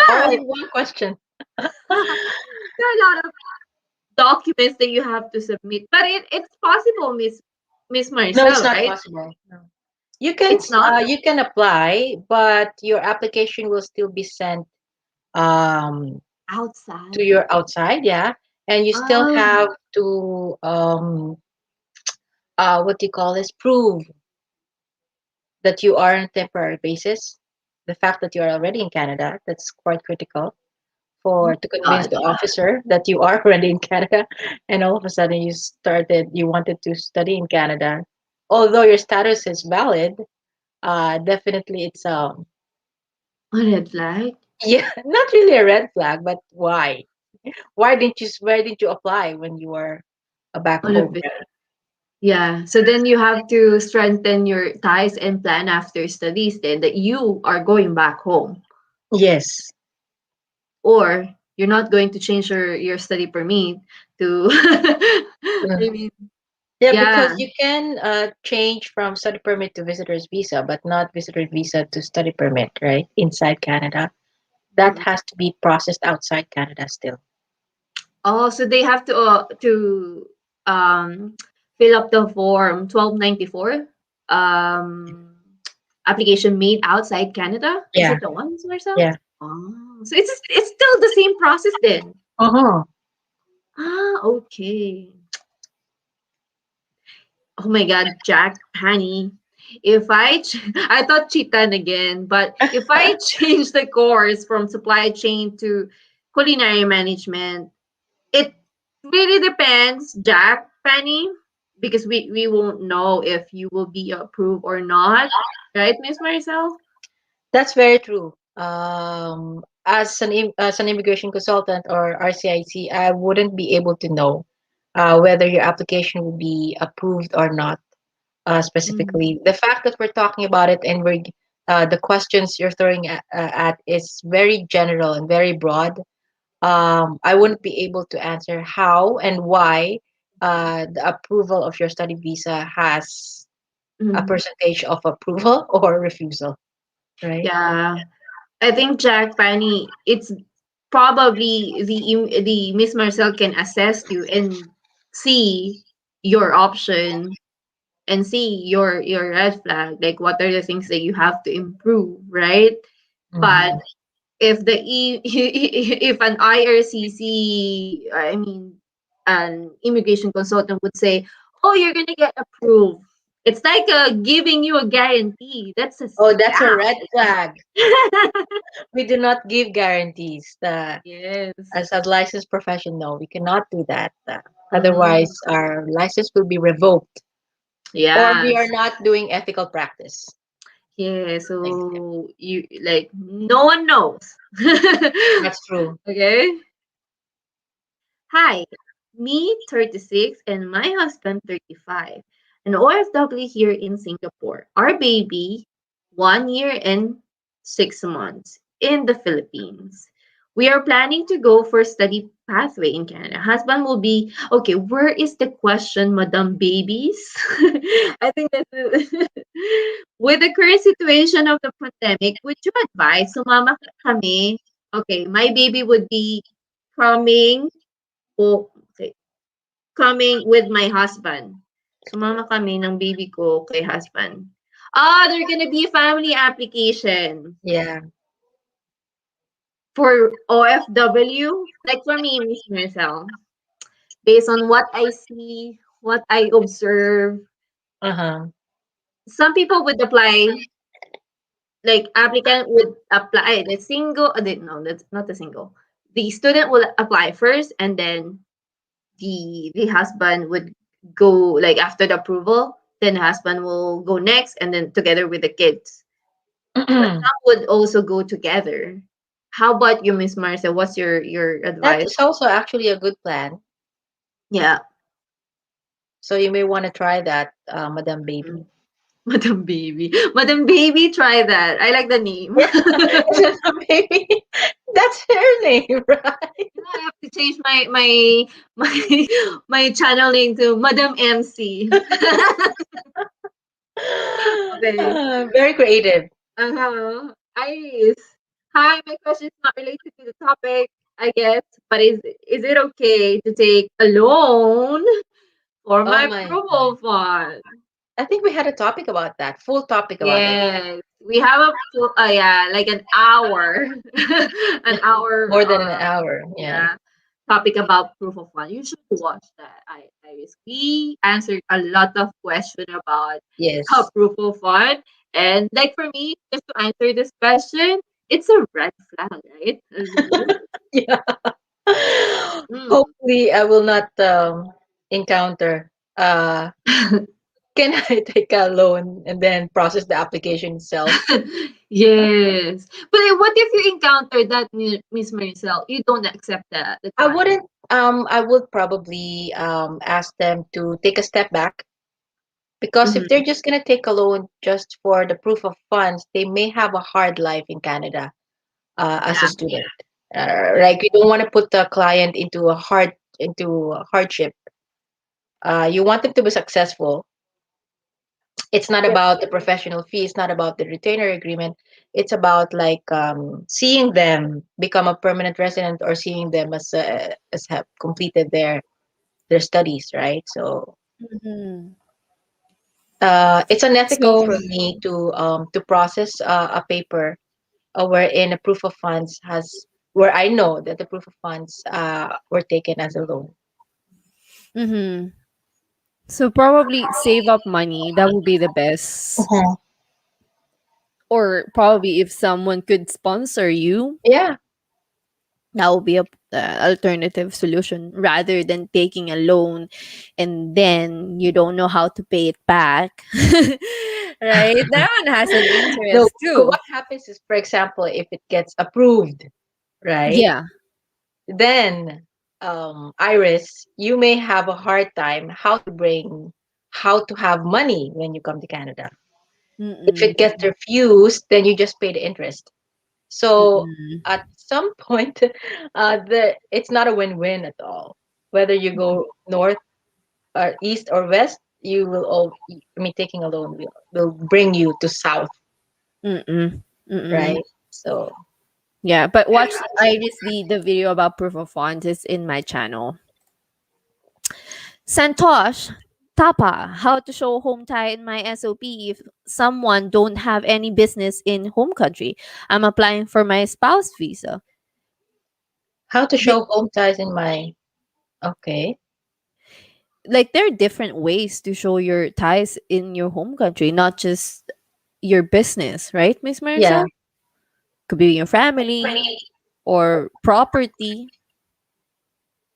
There
in one question.
are a lot of documents that you have to submit, but it's possible, Miss
No, it's
Marcel,
not
right?
possible. No.
It's not
You can apply, but your application will still be sent um to
outside.
your outside, yeah, and you still
Um,
have to what do you call this? Prove that you are on a temporary basis. The fact that you are already in Canada, that's quite critical
oh
for to convince
God.
the officer that you are already in Canada, and all of a sudden you wanted to study in Canada, although your status is valid. Definitely it's
A red flag
yeah, not really a red flag, but why? Why didn't you apply when you were back
on a
home,
bit.
right?
Yeah. So then you have to strengthen your ties and plan after studies then that you are going back home.
Yes.
Or you're not going to change your study permit to
Mm.
I mean,
Yeah, because
yeah.
you can change from study permit to visitor's visa, but not visitor visa to study permit, right? Inside Canada. That
Mm-mm.
has to be processed outside Canada still.
Oh, so they have to um fill up the form 1294 um application made outside Canada. Is
Yeah,
it the one, Marcel?
yeah.
Oh, so it's still the same process then.
Uh-huh.
Ah, okay. Oh my God, Jack, honey. If I thought Chitan again, but if I change the course from supply chain to culinary management, it really depends, Jack, Penny, because we won't know if you will be approved or not, right, Miss Maricel?
That's very true. As an immigration consultant or RCIC, I wouldn't be able to know whether your application will be approved or not.
Mm-hmm.
Specifically, the fact that we're talking about it and the questions you're throwing at is very general and very broad. I wouldn't be able to answer how and why the approval of your study visa has a
Mm-hmm.
percentage of approval or refusal, right?
Yeah, I think Jack, Penny, it's probably the Miss Marcel can assess you and see your option and see your red flag, like what are the things that you have to improve, right?
Mhm.
But if the if an IRCC, I mean, an immigration consultant would say, "Oh, you're gonna get approved," It's like giving you a guarantee. That's a
Oh, that's a red
scam.
flag. We do not give guarantees.
Yes.
As a licensed professional, we cannot do that.
Mm,
Otherwise, our license will be revoked, or we are
yes.
not doing ethical practice.
Yeah.
Exactly.
So you like no one knows.
That's true.
Okay. Hi, me 36 and my husband 35. An OFW here in Singapore. Our baby 1 year and 6 months in the Philippines. We are planning to go for study pathway in Canada. Husband will be okay. Where is the question, Madam Babies? I think that's with the current situation of the pandemic. Would you advise sumama kami? Okay, my baby would be coming o okay, coming with my husband. Sumama kami ng baby ko kay husband. They're gonna be family application
Yeah.
for OFW. Like for me, Miss Marcel, based on what I see, what I observe,
Uh-huh.
some people would apply, like applicant would apply the single, no, that's not the single. The student will apply first and then the husband would go like after the approval, then the husband will go next and then together with the kids, but some would also go together. How about you, Miss Marcia? What's your
That
advice?
is also actually a good plan.
Yeah.
So you may want to try that, Madam Baby.
Mm. Madam Baby, try that. I like the name.
Yeah, Madam Baby. That's her name, right?
I have to change my my channel name to Madam MC. Okay.
Very creative.
Uh-huh. Iris. Hi, my question is not related to the topic, I guess, but is it okay to take a loan for
Oh
my
my God.
promo fund?
I think we had a topic about that, full topic about it.
Yes, we have a full, yeah, like an hour, an hour,
More than an hour. Yeah.
yeah, topic about proof of fund. You should watch that. Iris. We answered a lot of question about
Yes.
proof of fund, and like for me, just to answer this question, it's a red flag, right?
Yeah.
Mm.
Hopefully, I will not encounter. Can I take a loan and then process the application itself?
Yes, but what if you encounter that, Miss Maricel? You don't accept the
I
client.
wouldn't. I would probably ask them to take a step back, because if
Mhm.
they're just gonna take a loan just for the proof of funds, they may have a hard life in Canada as a
Yeah.
student. Like, you don't want to put the client into a hardship. You want them to be successful. It's not about the professional fee. It's not about the retainer agreement. It's about like seeing them become a permanent resident, or seeing them as have completed their studies, right? So
Mhm.
it's unethical
So
for me to process a paper wherein a proof of funds has where I know that the proof of funds were taken as a loan.
mhm. So probably save up money. That would be the best.
Mhm.
Or probably if someone could sponsor you,
Yeah.
that would be a alternative solution rather than taking a loan and then you don't know how to pay it back. Right? That one has an
No,
interest too.
what happens is, for example, if it gets approved, right?
Yeah.
Then, Iris, you may have a hard time how to have money when you come to Canada. If
Mm-mm.
it gets refused, then you just pay the interest. So
Mm-mm.
at some point, it's not a win-win at all. Whether you go north or east or west, you will all. I mean, taking a loan will bring you to south,
Mm-mm. Mm-mm.
right? So
Yeah, but watch Iris the video about proof of funds is in my channel. Santosh, Tapa, how to show home tie in my SOP if someone don't have any business in home country. I'm applying for my spouse visa.
how to
They,
show home ties in my okay.
like there are different ways to show your ties in your home country, not just your business, right, Miss
Yeah.
Maricel? Could be your family or property.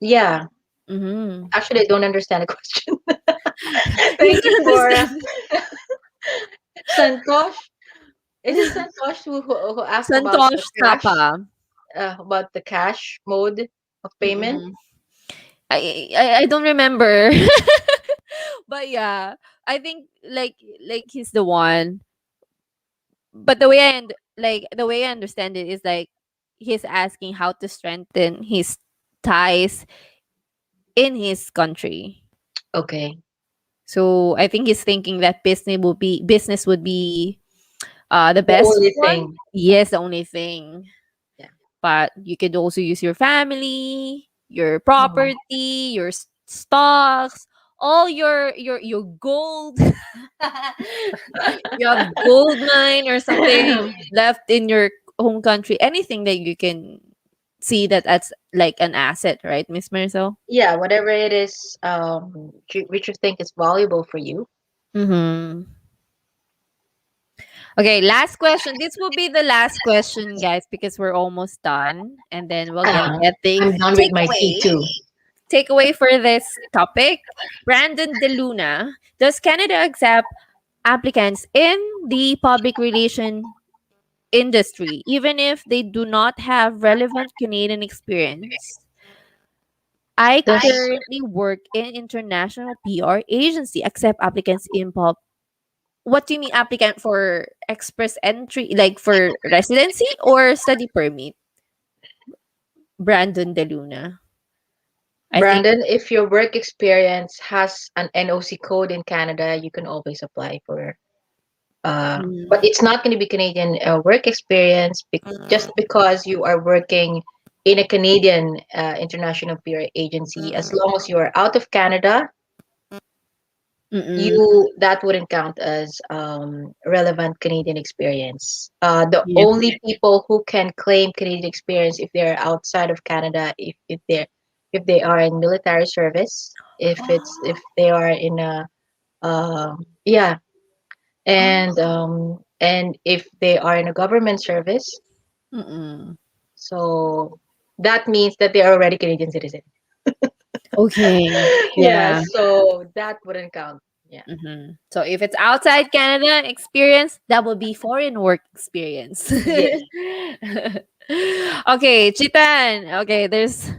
Yeah.
Mm-hmm.
Actually, I don't understand the question.
You
Thank you
don't
for
understand.
Santosh. Is it Santosh who asked
Santosh Tapa.
about the cash mode of payment?
Mm-mm. I don't remember. But yeah, I think like he's the one. But the way I understand it is like he's asking how to strengthen his ties in his country.
Okay.
So I think he's thinking that business would be the
The
best
only
one.
thing.
Yes, the only thing.
Yeah.
But you could also use your family, your
Mhm.
property, your stocks, all your gold. You have gold mine or something left in your home country. Anything that you can see that that's like an asset, right, Miss Marcel?
Yeah, whatever it is, which you think is valuable for you.
Mm-hmm. Okay, last question. This will be the last question, guys, because we're almost done, and then we'll
Uh-huh.
get the
I'm done with my tea
takeaway.
too.
Takeaway for this topic. Brandon DeLuna, does Canada accept applicants in the public relation industry, even if they do not have relevant Canadian experience? I
Does
currently work in international PR agency. Accept applicants in pub. What do you mean applicant for express entry, like for residency or study permit? Brandon DeLuna. I think.
Brandon, if your work experience has an NOC code in Canada, you can always apply for. But
Mm,
it's not going to be Canadian work experience just because you are working in a Canadian international peer agency. As long as you are out of Canada,
mm-mm.
you that wouldn't count as relevant Canadian experience. The
Yeah.
only people who can claim Canadian experience if they're outside of Canada, if they are in military service, if they are in a yeah, and if they are in a government service,
Mm-mm.
so that means that they are already Canadian citizen.
Okay.
Yeah,
Yeah.
so that wouldn't count. Yeah.
So if it's outside Canada experience, that will be foreign work experience.
Yes.
Okay, Chitan. Okay, there's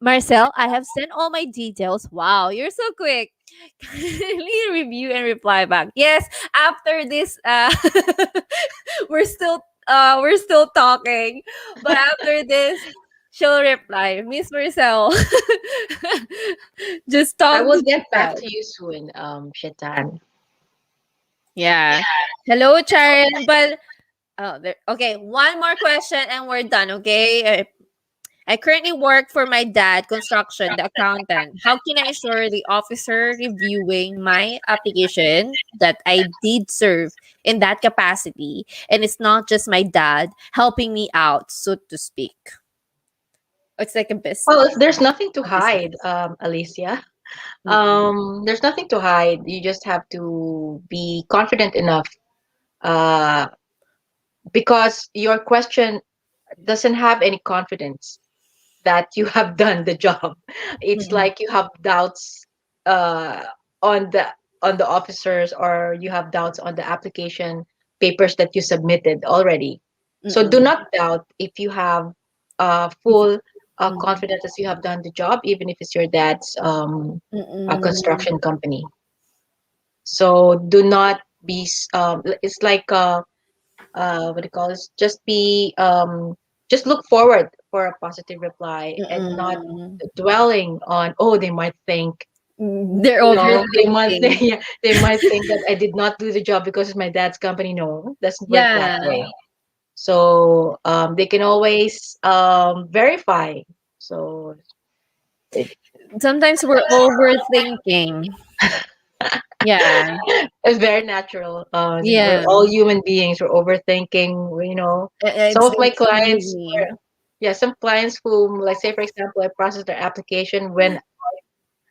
Marcel. I have sent all my details. Wow, you're so quick. Kindly review and reply back. Yes, after this, we're still talking, but after this, she'll reply, Miss Marcel. Just
I
talk
will
to
get back
Chitan.
to you soon, Shetan.
Yeah. Hello, Charan. But okay, one more question and we're done. Okay. I currently work for my dad, construction, the accountant. How can I assure the officer reviewing my application that I did serve in that capacity, and it's not just my dad helping me out, so to speak? It's like a
Well, if there's nothing to
a
hide,
business.
Alicia,
Mm-mm.
there's nothing to hide. You just have to be confident enough, uh, because your question doesn't have any confidence that you have done the job. It's
Mm-mm.
like you have doubts uh, on the officers, or you have doubts on the application papers that you submitted already. So do
Mm-mm.
not doubt if you have
If
full
mm,
confidence that you have done the job, even if it's your dad's
mm-mm.
construction company. So do not be. It's like what do you call this? Just look forward for a positive reply and not
Mm-mm.
dwelling on, oh, they might think,
They're
they might think,
overthinking.
yeah, they might think that I did not do the job because it's my dad's company. No, doesn't work that
Yeah.
way. So they can always verify. So it,
Sometimes we're overthinking. Yeah.
it's very natural. We're
Yeah.
all human beings. We're overthinking. Some of my
Same with
clients
me.
were, yeah, some clients whom, like say for example, I process their application, when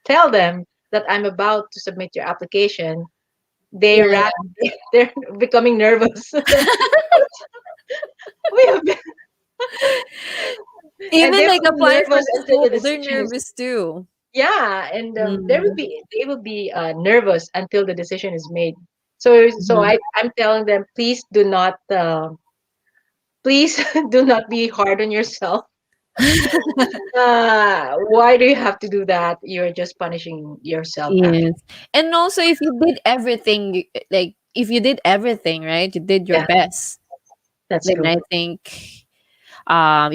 tell them that I'm about to submit your application, they
Yeah.
ran, they're becoming nervous. we have been, and
Even
they
like
will be
applying for
nervous
the
until
school,
the
they're
decision is,
nervous too.
yeah, and
Mm.
they will be nervous until the decision is made. So
Mhm.
I'm telling them, please do not please do not be hard on yourself. Why do you have to do that? You're just punishing yourself,
Yes.
actually.
And also if you did everything, like if you did everything, right? You did your
Yeah,
best.
that's
Then
true.
I think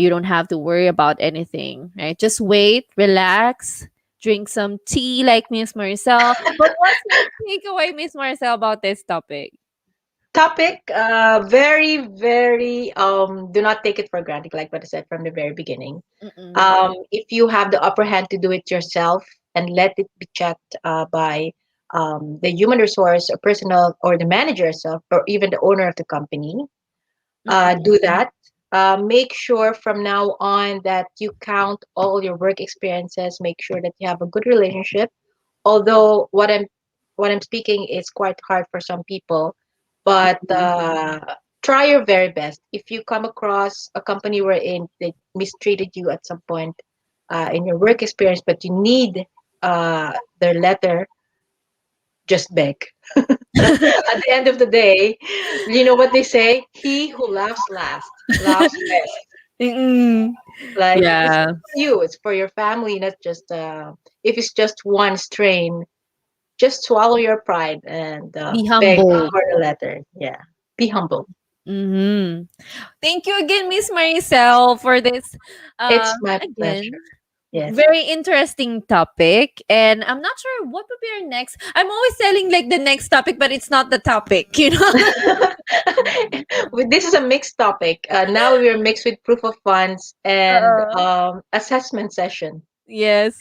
you don't have to worry about anything, right? Just wait, relax, drink some tea like Miss Marcel. But what's your takeaway, Miss Marcel, about this topic?
Topic, very, do not take it for granted, like what I said from the very beginning.
Mm-mm.
If you have the upper hand to do it yourself and let it be checked by the human resource or personal or the manager yourself or even the owner of the company, do
Mm-mm.
that. Make sure from now on that you count all your work experiences. Make sure that you have a good relationship. Although what I'm speaking is quite hard for some people, but try your very best. If you come across a company wherein they mistreated you at some point in your work experience, but you need their letter, just beg. At the end of the day, you know what they say? He who laughs last laughs best.
Mm-mm.
Like it's
Yeah.
for you, it's for your family, not just if it's just one strain, just swallow your pride and
Be
beg
humble.
for the letter. Yeah, be humble.
Mm-hmm. Thank you again, Miss Maricel, for this
It's my
again
pleasure. Yes.
very interesting topic. And I'm not sure what would be our next. I'm always telling like the next topic, but it's not the topic, you know?
This is a mixed topic. Now we are mixed with proof of funds and assessment session.
Yes.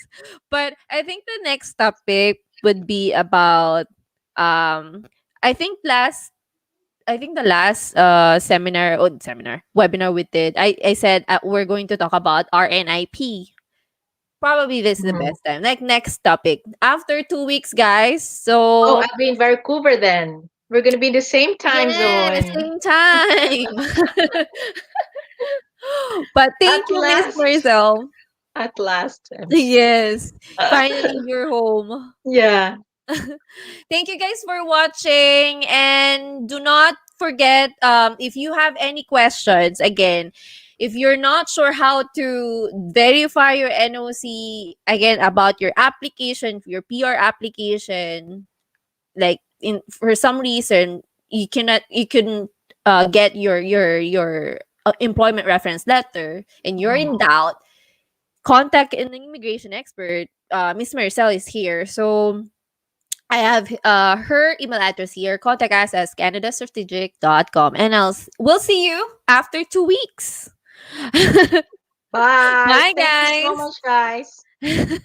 But I think the next topic would be about um I think last I think the last seminar webinar we did, I said we're going to talk about RNIP. Probably this is the
Mhm.
best time. Like next topic. After 2 weeks, guys.
Oh,
So
I'll be in Vancouver then. We're gonna be in the same time
yeah, the
zone.
same time. But
At
thank you, Miss
last.
Marcel.
At last.
Yes. Finally you're home.
Yeah.
Thank you guys for watching, and do not forget, if you have any questions, again, if you're not sure how to verify your NOC, again, about your application, your PR application, like in for some reason you couldn't get your employment reference letter and you're
Mhm.
in doubt, contact an immigration expert. Miss Maricel is here, so I have her email address here. Contact us as canadastrategic.com. And we'll see you after 2 weeks.
Bye.
Bye,
Thank you so much, guys.
guys.